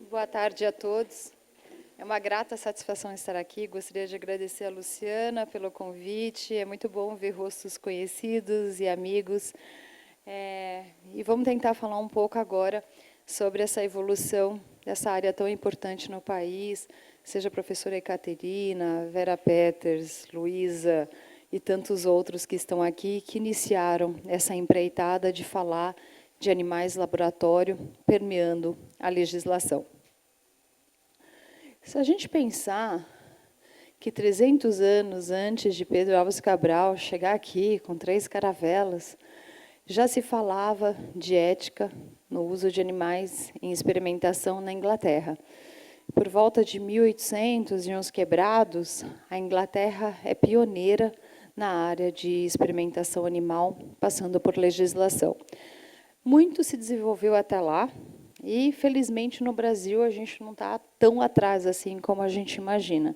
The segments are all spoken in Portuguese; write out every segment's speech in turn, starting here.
Boa tarde a todos. É uma grata satisfação estar aqui. Gostaria de agradecer a Luciana pelo convite. É muito bom ver rostos conhecidos e amigos. E vamos tentar falar um pouco agora sobre essa evolução dessa área tão importante no país, seja a professora Ekaterina, Vera Peters, Luísa e tantos outros que estão aqui, que iniciaram essa empreitada de falar de animais laboratório permeando a legislação. Se a gente pensar que 300 anos antes de Pedro Álvares Cabral chegar aqui com 3 caravelas, já se falava de ética no uso de animais em experimentação na Inglaterra. Por volta de 1800 e uns quebrados, a Inglaterra é pioneira na área de experimentação animal, passando por legislação. Muito se desenvolveu até lá, e, felizmente, no Brasil, a gente não está tão atrás assim como a gente imagina.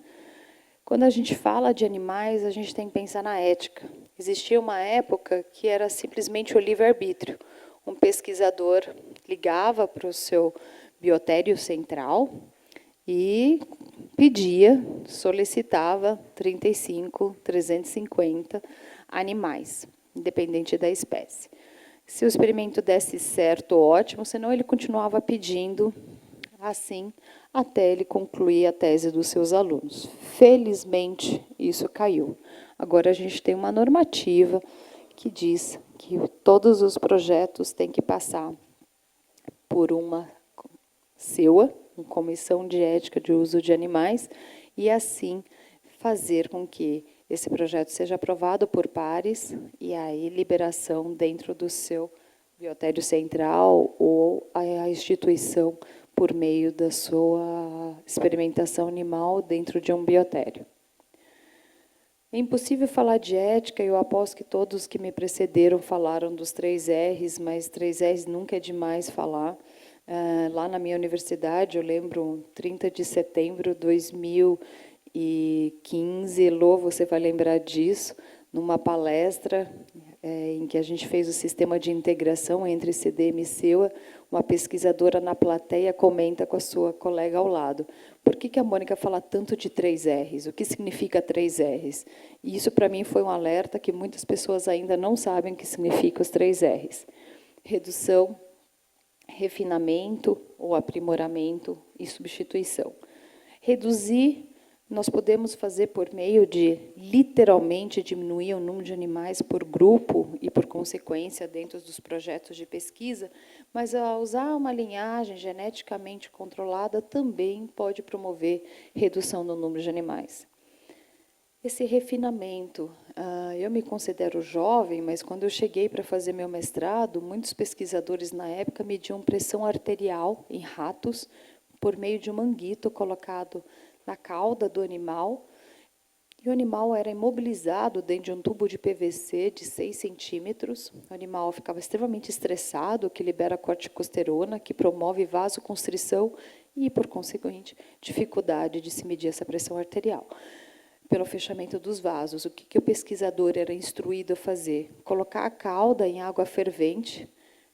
Quando a gente fala de animais, a gente tem que pensar na ética. Existia uma época que era simplesmente o livre-arbítrio. Um pesquisador ligava para o seu biotério central e pedia, solicitava 35, 350 animais, independente da espécie. Se o experimento desse certo, ótimo, senão ele continuava pedindo assim até ele concluir a tese dos seus alunos. Felizmente, isso caiu. Agora a gente tem uma normativa que diz que todos os projetos têm que passar por uma CEUA, uma Comissão de Ética de Uso de Animais, e assim fazer com que esse projeto seja aprovado por pares e aí liberação dentro do seu biotério central ou a instituição por meio da sua experimentação animal dentro de um biotério. É impossível falar de ética, eu aposto que todos que me precederam falaram dos 3 R's, mas 3 R's nunca é demais falar. Lá na minha universidade, eu lembro, 30 de setembro de 2015, Lô, você vai lembrar disso, numa palestra em que a gente fez o sistema de integração entre CDM e CEUA, uma pesquisadora na plateia comenta com a sua colega ao lado. Por que a Mônica fala tanto de 3 R's? O que significa 3 R's? E isso, para mim, foi um alerta que muitas pessoas ainda não sabem o que significa os 3 R's. Redução, refinamento ou aprimoramento e substituição. Reduzir, nós podemos fazer por meio de, literalmente, diminuir o número de animais por grupo e, por consequência, dentro dos projetos de pesquisa, mas ao usar uma linhagem geneticamente controlada também pode promover redução no número de animais. Esse refinamento, eu me considero jovem, mas quando eu cheguei para fazer meu mestrado, muitos pesquisadores na época mediam pressão arterial em ratos por meio de um manguito colocado na cauda do animal, e o animal era imobilizado dentro de um tubo de PVC de 6 centímetros. O animal ficava extremamente estressado, o que libera corticosterona, que promove vasoconstrição e, por conseguinte, dificuldade de se medir essa pressão arterial. Pelo fechamento dos vasos, o que o pesquisador era instruído a fazer? Colocar a cauda em água fervente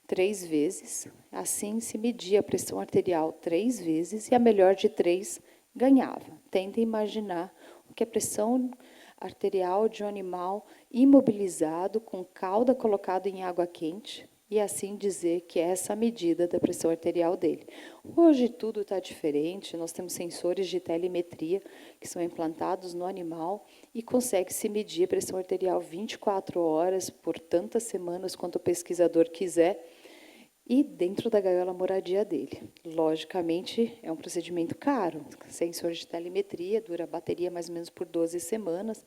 3 vezes, assim se media a pressão arterial 3 vezes, e a melhor de 3 ganhava. Tentem imaginar o que é a pressão arterial de um animal imobilizado, com cauda colocada em água quente, e assim dizer que é essa a medida da pressão arterial dele. Hoje tudo está diferente, nós temos sensores de telemetria que são implantados no animal e consegue-se medir a pressão arterial 24 horas, por tantas semanas quanto o pesquisador quiser, e dentro da gaiola moradia dele. Logicamente, é um procedimento caro. Sensor de telemetria, dura a bateria mais ou menos por 12 semanas,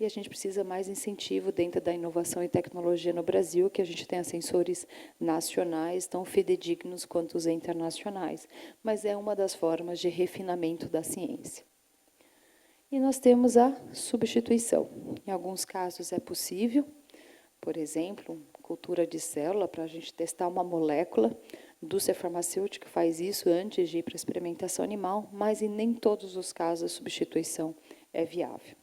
e a gente precisa mais incentivo dentro da inovação e tecnologia no Brasil, que a gente tenha sensores nacionais tão fidedignos quanto os internacionais. Mas é uma das formas de refinamento da ciência. E nós temos a substituição. Em alguns casos é possível, por exemplo, cultura de célula, para a gente testar uma molécula. A indústria farmacêutica faz isso antes de ir para a experimentação animal, mas em nem todos os casos a substituição é viável.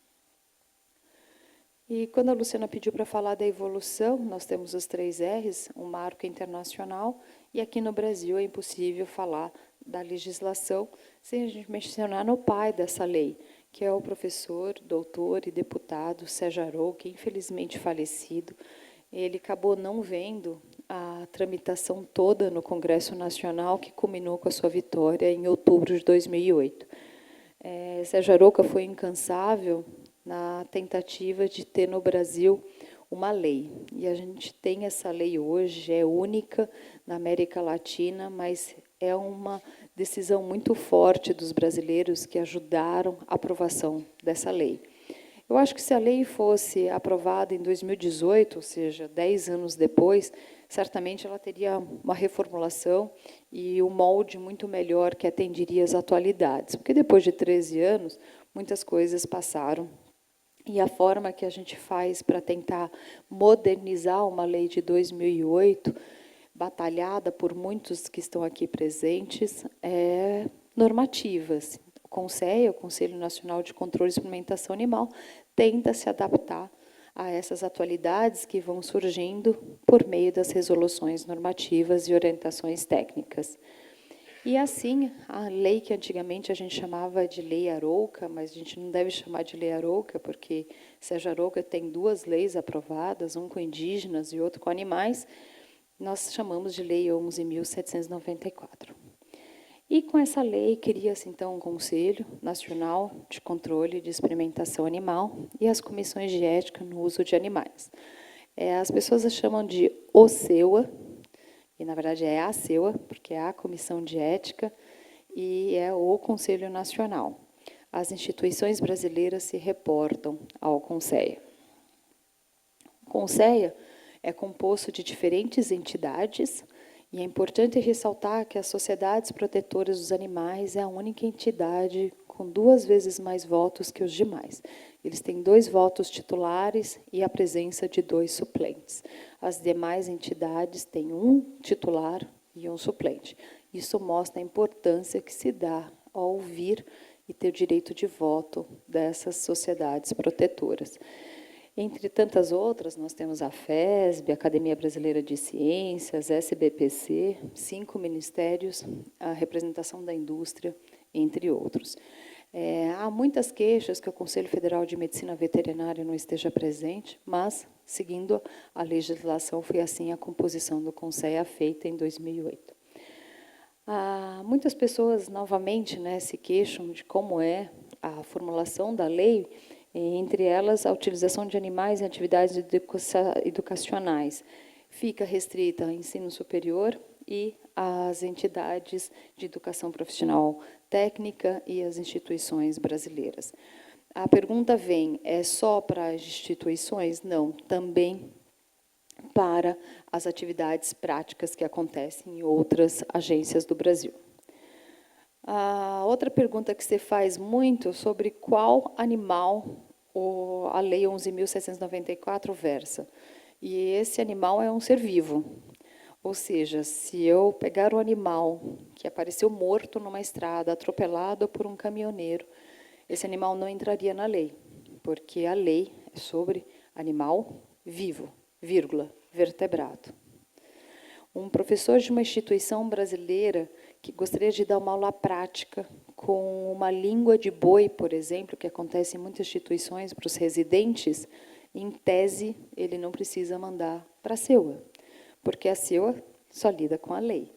E quando a Luciana pediu para falar da evolução, nós temos os 3 R's, um marco internacional, e aqui no Brasil é impossível falar da legislação sem a gente mencionar no pai dessa lei, que é o professor, doutor e deputado Sérgio Arouca, infelizmente falecido. Ele acabou não vendo a tramitação toda no Congresso Nacional, que culminou com a sua vitória em outubro de 2008. Sérgio Arouca foi incansável na tentativa de ter no Brasil uma lei. E a gente tem essa lei hoje, é única na América Latina, mas é uma decisão muito forte dos brasileiros que ajudaram a aprovação dessa lei. Eu acho que se a lei fosse aprovada em 2018, ou seja, 10 anos depois, certamente ela teria uma reformulação e um molde muito melhor que atenderia às atualidades. Porque depois de 13 anos, muitas coisas passaram. E a forma que a gente faz para tentar modernizar uma lei de 2008, batalhada por muitos que estão aqui presentes, é normativas. O CONSEA, o Conselho Nacional de Controle e Experimentação Animal, tenta se adaptar a essas atualidades que vão surgindo por meio das resoluções normativas e orientações técnicas. E assim, a lei que antigamente a gente chamava de Lei Arouca, mas a gente não deve chamar de Lei Arouca, porque Sérgio Arouca tem 2 leis aprovadas, um com indígenas e outro com animais, nós chamamos de Lei 11.794. E com essa lei cria-se, então, um Conselho Nacional de Controle de Experimentação Animal e as comissões de ética no uso de animais. As pessoas a chamam de OCEUA, e, na verdade, é a CEUA, porque é a Comissão de Ética, e é o Conselho Nacional. As instituições brasileiras se reportam ao CONSEA. O CONSEA é composto de diferentes entidades, e é importante ressaltar que as sociedades protetoras dos animais é a única entidade com 2 vezes mais votos que os demais. Eles têm 2 votos titulares e a presença de 2 suplentes. As demais entidades têm um titular e um suplente. Isso mostra a importância que se dá ao ouvir e ter o direito de voto dessas sociedades protetoras. Entre tantas outras, nós temos a FESB, a Academia Brasileira de Ciências, SBPC, 5 ministérios, a representação da indústria, entre outros. Há muitas queixas que o Conselho Federal de Medicina Veterinária não esteja presente, mas, seguindo a legislação, foi assim a composição do CONSEA feita em 2008. Muitas pessoas, novamente, se queixam de como é a formulação da lei, entre elas a utilização de animais em atividades educacionais. Fica restrita ao ensino superior e às entidades de educação profissional técnica e às instituições brasileiras. A pergunta vem, é só para as instituições? Não, também para as atividades práticas que acontecem em outras agências do Brasil. A outra pergunta que se faz muito sobre qual animal a Lei 11.794 versa. E esse animal é um ser vivo. Ou seja, se eu pegar um animal que apareceu morto numa estrada, atropelado por um caminhoneiro, esse animal não entraria na lei, porque a lei é sobre animal vivo, vírgula, vertebrado. Um professor de uma instituição brasileira que gostaria de dar uma aula prática com uma língua de boi, por exemplo, que acontece em muitas instituições para os residentes, em tese, ele não precisa mandar para a CEUA, porque a CEUA só lida com a lei.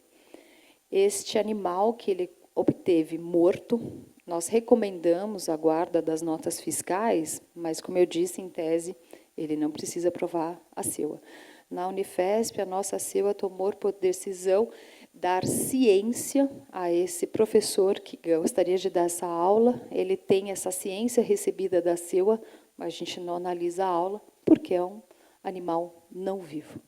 Este animal que ele obteve morto, nós recomendamos a guarda das notas fiscais, mas, como eu disse, em tese, ele não precisa provar a CEUA. Na Unifesp, a nossa CEUA tomou por decisão dar ciência a esse professor que gostaria de dar essa aula. Ele tem essa ciência recebida da CEUA, mas a gente não analisa a aula, porque é um animal não vivo.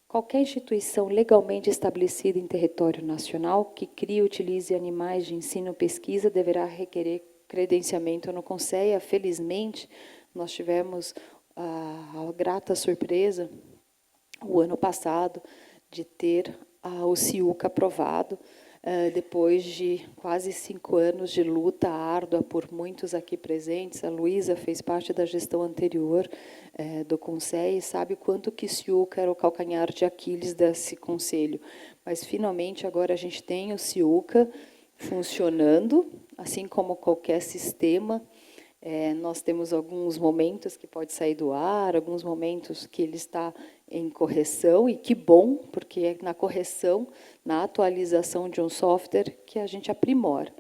Qualquer instituição legalmente estabelecida em território nacional que crie e utilize animais de ensino e pesquisa deverá requerer credenciamento no CONSEA. Felizmente, nós tivemos a grata surpresa, o ano passado, de ter o CIUC aprovado. depois de quase 5 anos de luta árdua por muitos aqui presentes. A Luísa fez parte da gestão anterior do Conselho e sabe o quanto que Ciuca era o calcanhar de Aquiles desse conselho. Mas, finalmente, agora a gente tem o Ciuca funcionando, assim como qualquer sistema. Nós temos alguns momentos que pode sair do ar, alguns momentos que ele está em correção, e que bom, porque é na correção, na atualização de um software, que a gente aprimora.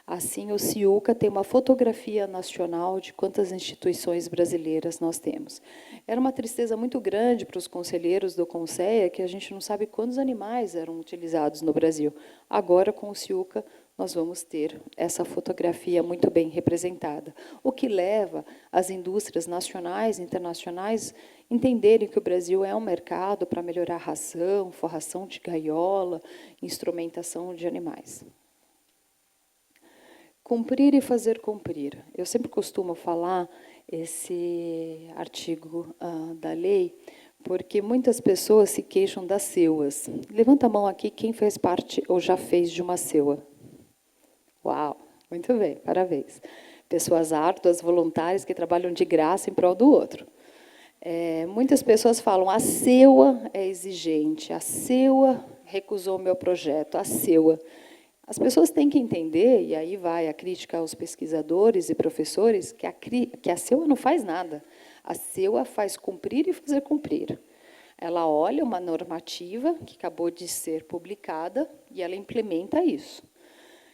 Assim, o Ciuca tem uma fotografia nacional de quantas instituições brasileiras nós temos. Era uma tristeza muito grande para os conselheiros do Conselho, que a gente não sabe quantos animais eram utilizados no Brasil. Agora, com o Ciuca, nós vamos ter essa fotografia muito bem representada, o que leva as indústrias nacionais e internacionais a entenderem que o Brasil é um mercado para melhorar ração, forração de gaiola, instrumentação de animais. Cumprir e fazer cumprir. Eu sempre costumo falar esse artigo da lei, porque muitas pessoas se queixam das CEUAs. Levanta a mão aqui quem fez parte ou já fez de uma CEUA. Uau, muito bem, parabéns. Pessoas árduas, voluntárias, que trabalham de graça em prol do outro. Muitas pessoas falam, a CEUA é exigente, a CEUA recusou o meu projeto, a CEUA. As pessoas têm que entender, e aí vai a crítica aos pesquisadores e professores, que a CEUA não faz nada. A CEUA faz cumprir e fazer cumprir. Ela olha uma normativa que acabou de ser publicada e ela implementa isso.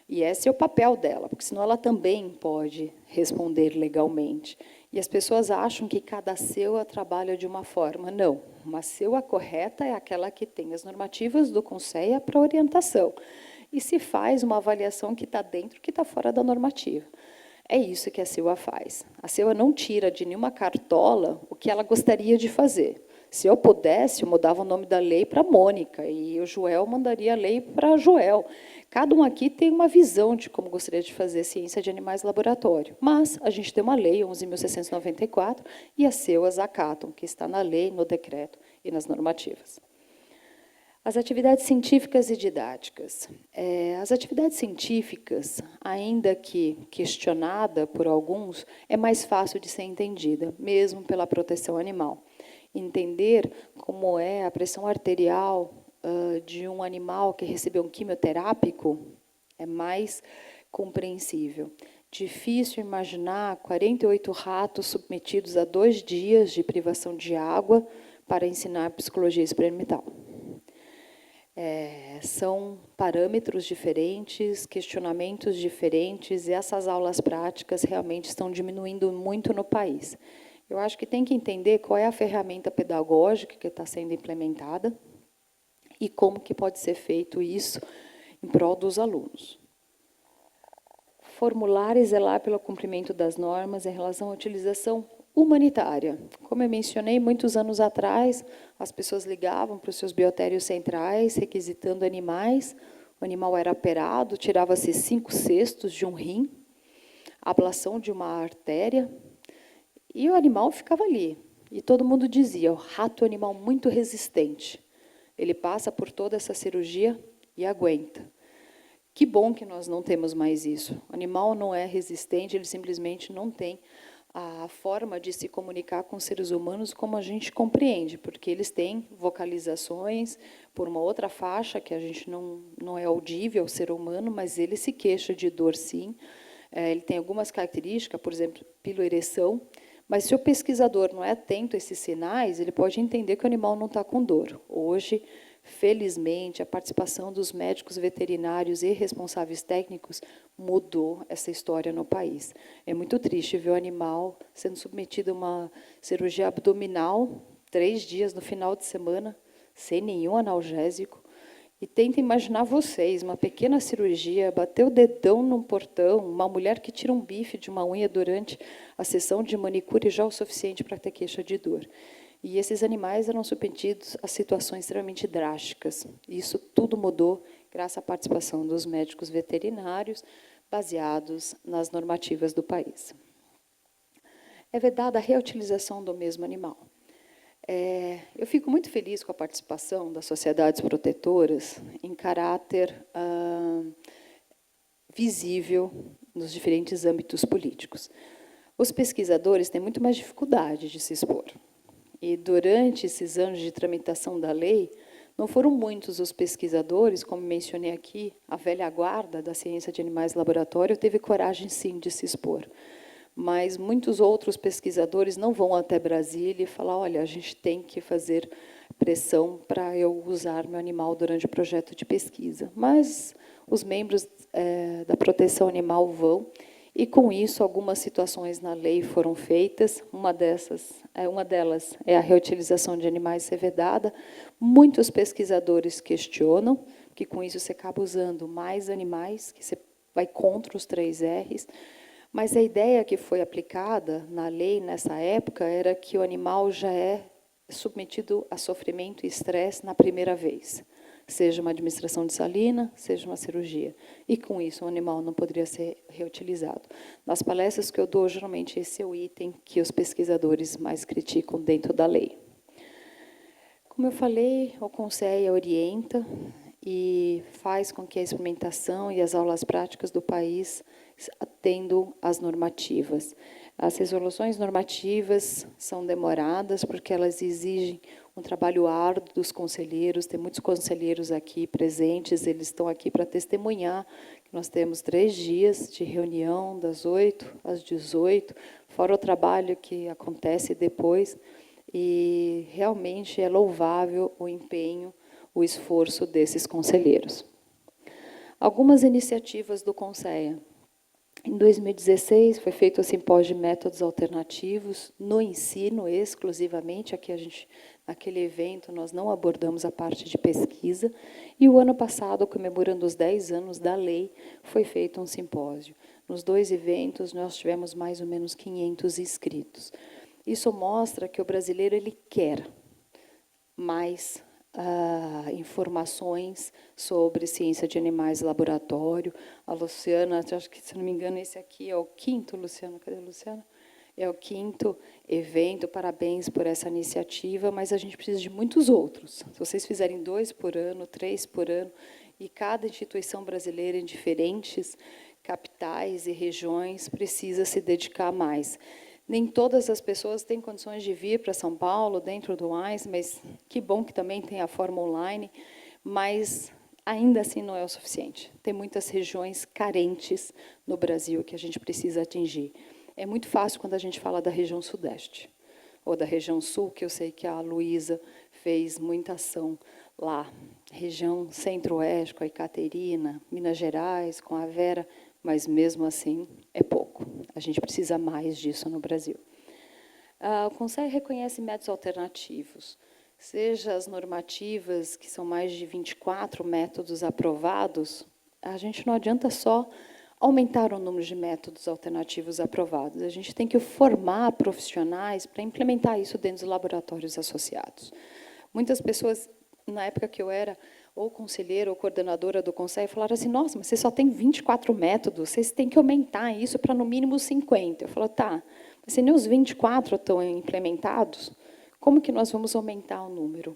E esse é o papel dela, porque senão ela também pode responder legalmente. E as pessoas acham que cada CEUA trabalha de uma forma. Não, uma CEUA correta é aquela que tem as normativas do Conselho para orientação. E se faz uma avaliação que está dentro, que está fora da normativa. É isso que a CEUA faz. A CEUA não tira de nenhuma cartola o que ela gostaria de fazer. Se eu pudesse, eu mudava o nome da lei para Mônica, e o Joel mandaria a lei para Joel. Cada um aqui tem uma visão de como gostaria de fazer ciência de animais laboratório. Mas a gente tem uma lei, 11.694, e as CEUAs acatam, que está na lei, no decreto e nas normativas. As atividades científicas e didáticas. As atividades científicas, ainda que questionada por alguns, é mais fácil de ser entendida, mesmo pela proteção animal. Entender como é a pressão arterial de um animal que recebeu um quimioterápico é mais compreensível. Difícil imaginar 48 ratos submetidos a 2 dias de privação de água para ensinar psicologia experimental. São parâmetros diferentes, questionamentos diferentes, e essas aulas práticas realmente estão diminuindo muito no país. Eu acho que tem que entender qual é a ferramenta pedagógica que está sendo implementada e como que pode ser feito isso em prol dos alunos. Formular e zelar pelo cumprimento das normas em relação à utilização humanitária. Como eu mencionei, muitos anos atrás, as pessoas ligavam para os seus biotérios centrais, requisitando animais. O animal era operado, tirava-se 5/6 de um rim, ablação de uma artéria, e o animal ficava ali. E todo mundo dizia, o rato é um animal muito resistente. Ele passa por toda essa cirurgia e aguenta. Que bom que nós não temos mais isso. O animal não é resistente, ele simplesmente não tem a forma de se comunicar com os seres humanos como a gente compreende, porque eles têm vocalizações por uma outra faixa, que a gente não é audível ao ser humano, mas ele se queixa de dor, sim. Ele tem algumas características, por exemplo, piloereção, mas se o pesquisador não é atento a esses sinais, ele pode entender que o animal não está com dor. Hoje, felizmente, a participação dos médicos veterinários e responsáveis técnicos mudou essa história no país. É muito triste ver o animal sendo submetido a uma cirurgia abdominal, 3 dias no final de semana, sem nenhum analgésico. E tenta imaginar vocês, uma pequena cirurgia, bater o dedão num portão, uma mulher que tira um bife de uma unha durante a sessão de manicure já é o suficiente para ter queixa de dor. E esses animais eram submetidos a situações extremamente drásticas. E isso tudo mudou graças à participação dos médicos veterinários, baseados nas normativas do país. É vedada a reutilização do mesmo animal. Eu fico muito feliz com a participação das sociedades protetoras em caráter visível nos diferentes âmbitos políticos. Os pesquisadores têm muito mais dificuldade de se expor. E, durante esses anos de tramitação da lei, não foram muitos os pesquisadores, como mencionei aqui, a velha guarda da ciência de animais de laboratório teve coragem, sim, de se expor. Mas muitos outros pesquisadores não vão até Brasília e falar, olha, a gente tem que fazer pressão para eu usar meu animal durante o projeto de pesquisa. Mas os membros da proteção animal vão, e, com isso, algumas situações na lei foram feitas. Uma delas é a reutilização de animais ser vedada. Muitos pesquisadores questionam, que, com isso, você acaba usando mais animais, que você vai contra os 3 Rs. Mas a ideia que foi aplicada na lei, nessa época, era que o animal já é submetido a sofrimento e estresse na primeira vez, seja uma administração de salina, seja uma cirurgia. E, com isso, o animal não poderia ser reutilizado. Nas palestras que eu dou, geralmente, esse é o item que os pesquisadores mais criticam dentro da lei. Como eu falei, o Conselho orienta e faz com que a experimentação e as aulas práticas do país atendam às normativas. As resoluções normativas são demoradas porque elas exigem um trabalho árduo dos conselheiros. Tem muitos conselheiros aqui presentes, eles estão aqui para testemunhar que nós temos 3 dias de reunião, das 8 às 18, fora o trabalho que acontece depois. E realmente é louvável o empenho, o esforço desses conselheiros. Algumas iniciativas do Conselho. Em 2016, foi feito o simpósio de métodos alternativos no ensino, exclusivamente. Aqui, naquele evento, nós não abordamos a parte de pesquisa. E, o ano passado, comemorando os 10 anos da lei, foi feito um simpósio. Nos 2 eventos, nós tivemos mais ou menos 500 inscritos. Isso mostra que o brasileiro ele quer mais informações sobre ciência de animais de laboratório. A Luciana, acho que, se não me engano, esse aqui é o 5º, Luciana. Cadê a Luciana? É o 5º evento. Parabéns por essa iniciativa, mas a gente precisa de muitos outros. Se vocês fizerem 2 por ano, 3 por ano, e cada instituição brasileira em diferentes capitais e regiões precisa se dedicar mais. Nem todas as pessoas têm condições de vir para São Paulo, dentro do AIS, mas que bom que também tem a forma online, mas ainda assim não é o suficiente. Tem muitas regiões carentes no Brasil que a gente precisa atingir. É muito fácil quando a gente fala da região Sudeste, ou da região Sul, que eu sei que a Luísa fez muita ação lá. Região Centro-Oeste, com a Icaterina, Minas Gerais, com a Vera, mas, mesmo assim, é pouco. A gente precisa mais disso no Brasil. O Conselho reconhece métodos alternativos, seja as normativas, que são mais de 24 métodos aprovados. A gente não adianta só aumentar o número de métodos alternativos aprovados. A gente tem que formar profissionais para implementar isso dentro dos laboratórios associados. Muitas pessoas, na época que eu era ou conselheira ou coordenadora do Conselho, falaram assim, nossa, mas você só tem 24 métodos, vocês têm que aumentar isso para, no mínimo, 50. Eu falo, tá, mas se nem os 24 estão implementados, como que nós vamos aumentar o número?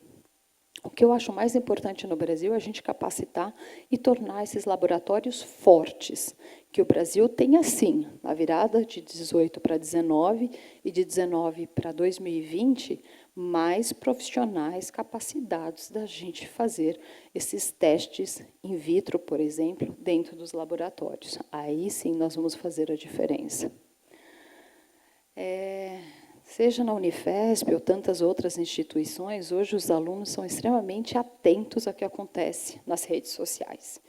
O que eu acho mais importante no Brasil é a gente capacitar e tornar esses laboratórios fortes, que o Brasil tenha, sim, na virada de 18 para 19 e de 19 para 2020, mais profissionais capacitados da gente fazer esses testes in vitro, por exemplo, dentro dos laboratórios. Aí, sim, nós vamos fazer a diferença. Seja na Unifesp ou tantas outras instituições, hoje os alunos são extremamente atentos ao que acontece nas redes sociais.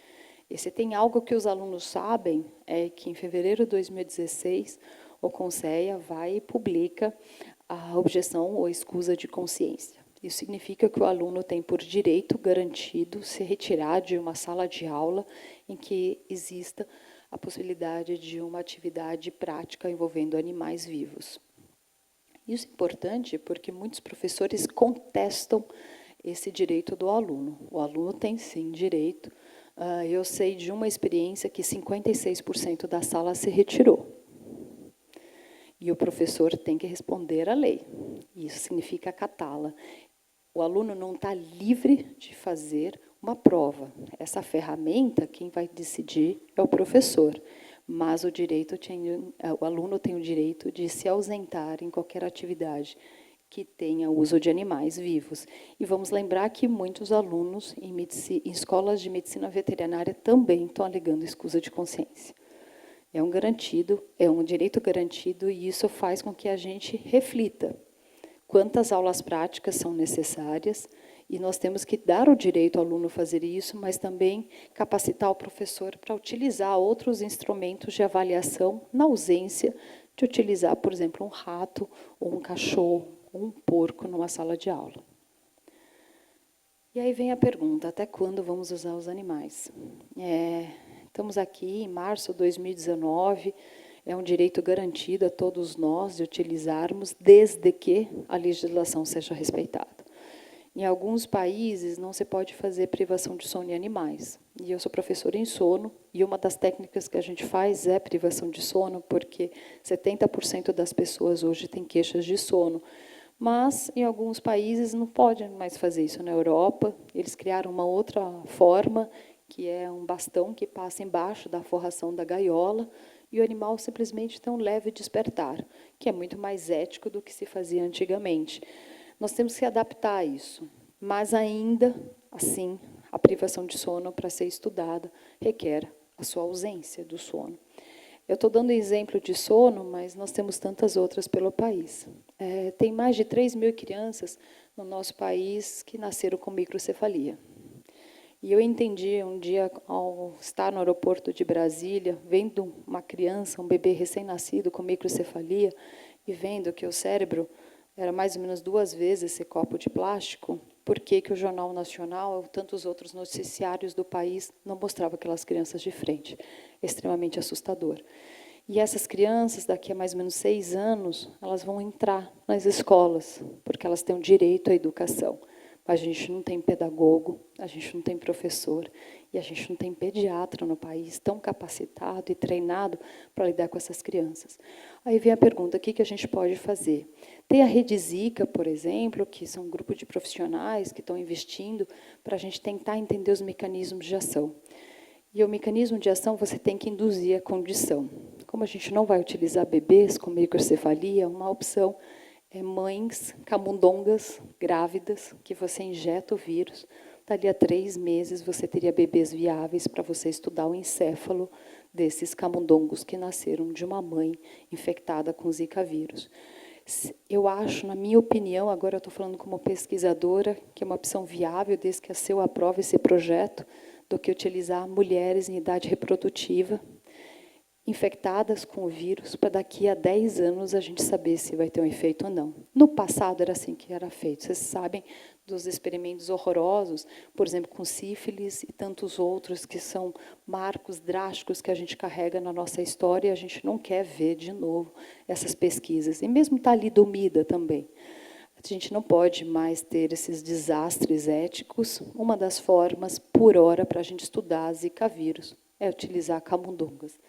E se tem algo que os alunos sabem, é que, em fevereiro de 2016, o Conselho vai e publica a objeção ou escusa de consciência. Isso significa que o aluno tem por direito garantido se retirar de uma sala de aula em que exista a possibilidade de uma atividade prática envolvendo animais vivos. Isso é importante porque muitos professores contestam esse direito do aluno. O aluno tem, sim, direito. Eu sei de uma experiência que 56% da sala se retirou. E o professor tem que responder à lei. Isso significa acatá-la. O aluno não está livre de fazer uma prova. Essa ferramenta, quem vai decidir é o professor. Mas o aluno tem o direito de se ausentar em qualquer atividade que tenha uso de animais vivos. E vamos lembrar que muitos alunos em escolas de medicina veterinária também estão alegando escusa de consciência. É um direito garantido, e isso faz com que a gente reflita quantas aulas práticas são necessárias, e nós temos que dar o direito ao aluno fazer isso, mas também capacitar o professor para utilizar outros instrumentos de avaliação, na ausência de utilizar, por exemplo, um rato, ou um cachorro, ou um porco numa sala de aula. E aí vem a pergunta, até quando vamos usar os animais? Estamos aqui em março de 2019, é um direito garantido a todos nós de utilizarmos, desde que a legislação seja respeitada. Em alguns países, não se pode fazer privação de sono em animais. E eu sou professora em sono, e uma das técnicas que a gente faz é privação de sono, porque 70% das pessoas hoje têm queixas de sono. Mas, em alguns países, não pode mais fazer isso. Na Europa, eles criaram uma outra forma, que é um bastão que passa embaixo da forração da gaiola, e o animal simplesmente tem um leve despertar, que é muito mais ético do que se fazia antigamente. Nós temos que adaptar a isso, mas ainda assim, a privação de sono, para ser estudada, requer a sua ausência do sono. Eu estou dando exemplo de sono, mas nós temos tantas outras pelo país. Tem mais de 3.000 crianças no nosso país que nasceram com microcefalia. E eu entendi um dia, ao estar no aeroporto de Brasília, vendo uma criança, um bebê recém-nascido com microcefalia, e vendo que o cérebro era mais ou menos 2 vezes esse copo de plástico, por que o Jornal Nacional, ou tantos outros noticiários do país, não mostravam aquelas crianças de frente. É extremamente assustador. E essas crianças, daqui a mais ou menos 6 anos, elas vão entrar nas escolas, porque elas têm o direito à educação. Mas a gente não tem pedagogo, a gente não tem professor, e a gente não tem pediatra no país tão capacitado e treinado para lidar com essas crianças. Aí vem a pergunta, o que a gente pode fazer? Tem a Rede Zika, por exemplo, que são um grupo de profissionais que estão investindo para a gente tentar entender os mecanismos de ação. E o mecanismo de ação, você tem que induzir a condição. Como a gente não vai utilizar bebês com microcefalia, uma opção é mães camundongas grávidas, que você injeta o vírus. Dali a 3 meses, você teria bebês viáveis para você estudar o encéfalo desses camundongos que nasceram de uma mãe infectada com Zika vírus. Eu acho, na minha opinião, agora eu estou falando como pesquisadora, que é uma opção viável, desde que a CEU aprove esse projeto, do que utilizar mulheres em idade reprodutiva, infectadas com o vírus, para daqui a 10 anos a gente saber se vai ter um efeito ou não. No passado era assim que era feito. Vocês sabem dos experimentos horrorosos, por exemplo, com sífilis e tantos outros que são marcos drásticos que a gente carrega na nossa história e a gente não quer ver de novo essas pesquisas. E mesmo talidomida também. A gente não pode mais ter esses desastres éticos. Uma das formas, por hora, para a gente estudar Zika vírus é utilizar camundongas.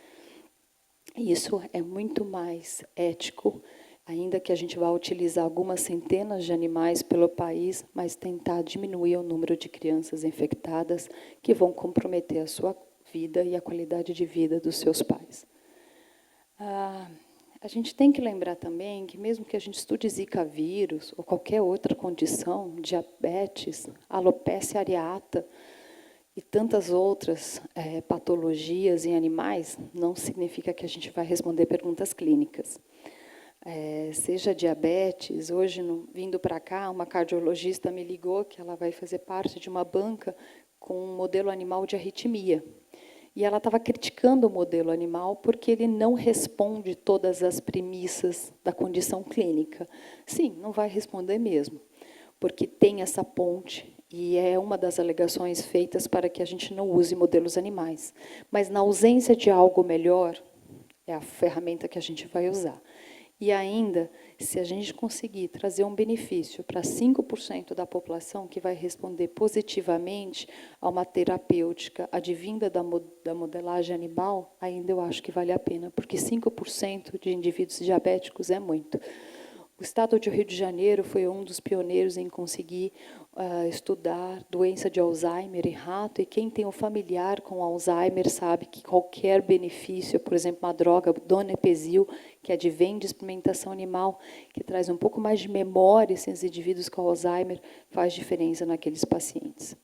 Isso é muito mais ético, ainda que a gente vá utilizar algumas centenas de animais pelo país, mas tentar diminuir o número de crianças infectadas que vão comprometer a sua vida e a qualidade de vida dos seus pais. A gente tem que lembrar também que, mesmo que a gente estude Zika vírus ou qualquer outra condição, diabetes, alopecia areata, e tantas outras patologias em animais, não significa que a gente vai responder perguntas clínicas. Seja diabetes, hoje, vindo para cá, uma cardiologista me ligou que ela vai fazer parte de uma banca com um modelo animal de arritmia. E ela estava criticando o modelo animal porque ele não responde todas as premissas da condição clínica. Sim, não vai responder mesmo, porque tem essa ponte. E é uma das alegações feitas para que a gente não use modelos animais. Mas, na ausência de algo melhor, é a ferramenta que a gente vai usar. E ainda, se a gente conseguir trazer um benefício para 5% da população que vai responder positivamente a uma terapêutica advinda da modelagem animal, ainda eu acho que vale a pena, porque 5% de indivíduos diabéticos é muito. O estado de Rio de Janeiro foi um dos pioneiros em conseguir estudar doença de Alzheimer em rato, e quem tem um familiar com Alzheimer sabe que qualquer benefício, por exemplo, uma droga, donepezil, que advém de experimentação animal, que traz um pouco mais de memória esses indivíduos com Alzheimer, faz diferença naqueles pacientes.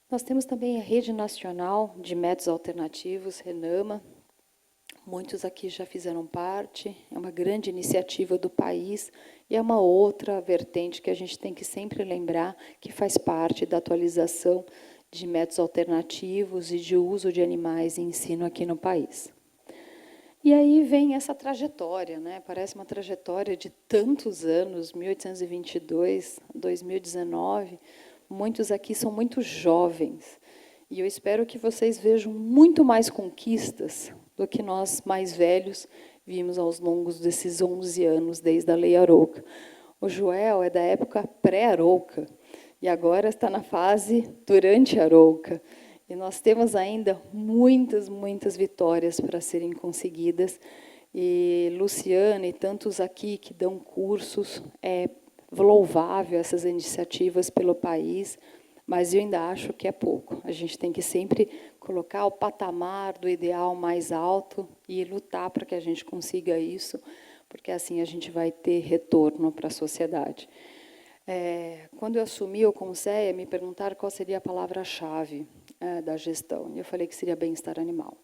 Nós temos também a Rede Nacional de Métodos Alternativos, RENAMA. Muitos aqui já fizeram parte, é uma grande iniciativa do país, e é uma outra vertente que a gente tem que sempre lembrar, que faz parte da atualização de métodos alternativos e de uso de animais em ensino aqui no país. E aí vem essa trajetória, né? Parece uma trajetória de tantos anos, 1822, 2019, muitos aqui são muito jovens, e eu espero que vocês vejam muito mais conquistas do que nós, mais velhos, vimos aos longos desses 11 anos, desde a Lei Arouca. O Joel é da época pré-Arouca, e agora está na fase durante a Arouca. E nós temos ainda muitas, muitas vitórias para serem conseguidas. E Luciana e tantos aqui que dão cursos, é louvável essas iniciativas pelo país, mas eu ainda acho que é pouco. A gente tem que sempre colocar o patamar do ideal mais alto e lutar para que a gente consiga isso, porque assim a gente vai ter retorno para a sociedade. Quando eu assumi o Conceia, me perguntaram qual seria a palavra-chave da gestão. E eu falei que seria bem-estar animal.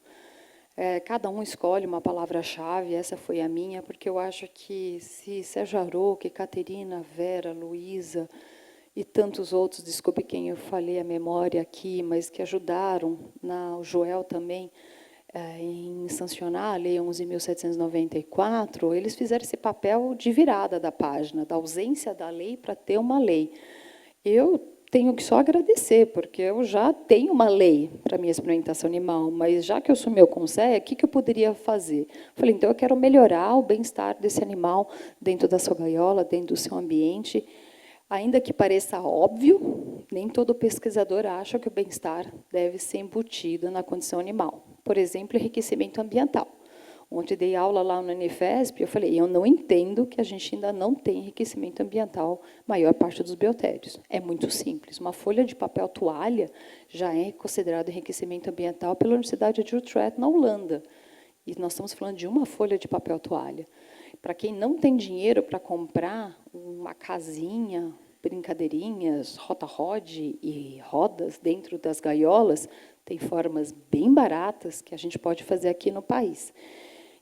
Cada um escolhe uma palavra-chave, essa foi a minha, porque eu acho que se Sérgio Arouca, Caterina, Vera, Luísa, e tantos outros, desculpe quem eu falei a memória aqui, mas que ajudaram, o Joel também, em sancionar a Lei 11.794, eles fizeram esse papel de virada da página, da ausência da lei para ter uma lei. Eu tenho que só agradecer, porque eu já tenho uma lei para a minha experimentação animal, mas já que eu sou meu conselho, o que eu poderia fazer? Falei, então eu quero melhorar o bem-estar desse animal dentro da sua gaiola, dentro do seu ambiente. Ainda que pareça óbvio, nem todo pesquisador acha que o bem-estar deve ser embutido na condição animal. Por exemplo, enriquecimento ambiental. Ontem dei aula lá no Unifesp, eu falei, eu não entendo que a gente ainda não tem enriquecimento ambiental maior parte dos biotérios. É muito simples. Uma folha de papel toalha já é considerado enriquecimento ambiental pela Universidade de Utrecht, na Holanda. E nós estamos falando de uma folha de papel toalha. Para quem não tem dinheiro para comprar uma casinha, brincadeirinhas, rota-rod e rodas dentro das gaiolas, tem formas bem baratas que a gente pode fazer aqui no país.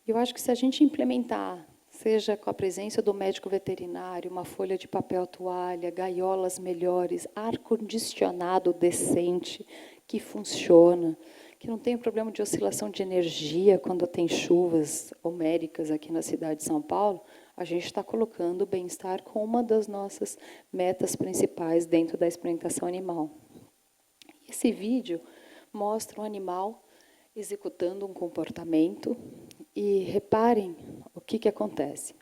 Eu acho que se a gente implementar, seja com a presença do médico veterinário, uma folha de papel toalha, gaiolas melhores, ar-condicionado decente, que funciona, que não tem problema de oscilação de energia quando tem chuvas homéricas aqui na cidade de São Paulo, a gente está colocando o bem-estar como uma das nossas metas principais dentro da experimentação animal. Esse vídeo mostra um animal executando um comportamento e reparem o que acontece.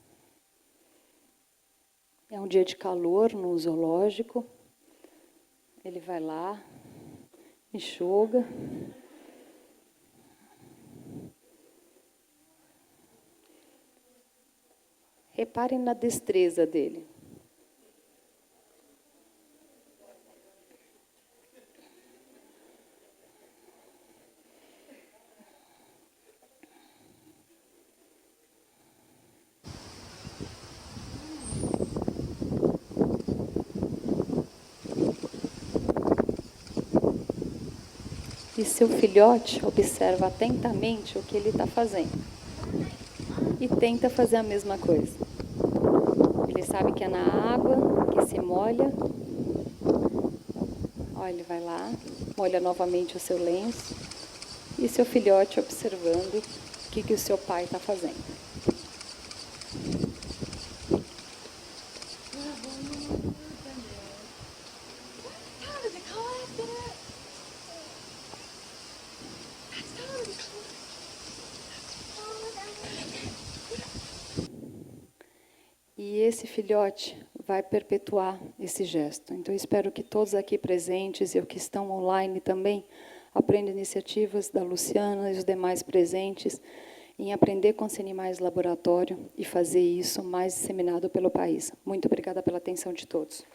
É um dia de calor no zoológico, ele vai lá, enxuga, reparem na destreza dele. E seu filhote observa atentamente o que ele está fazendo. E tenta fazer a mesma coisa. Ele sabe que é na água, que se molha. Olha, ele vai lá, molha novamente o seu lenço. E seu filhote observando o que o seu pai está fazendo. E esse filhote vai perpetuar esse gesto. Então, eu espero que todos aqui presentes e os que estão online também aprendam iniciativas da Luciana e os demais presentes em aprender com os animais laboratório e fazer isso mais disseminado pelo país. Muito obrigada pela atenção de todos.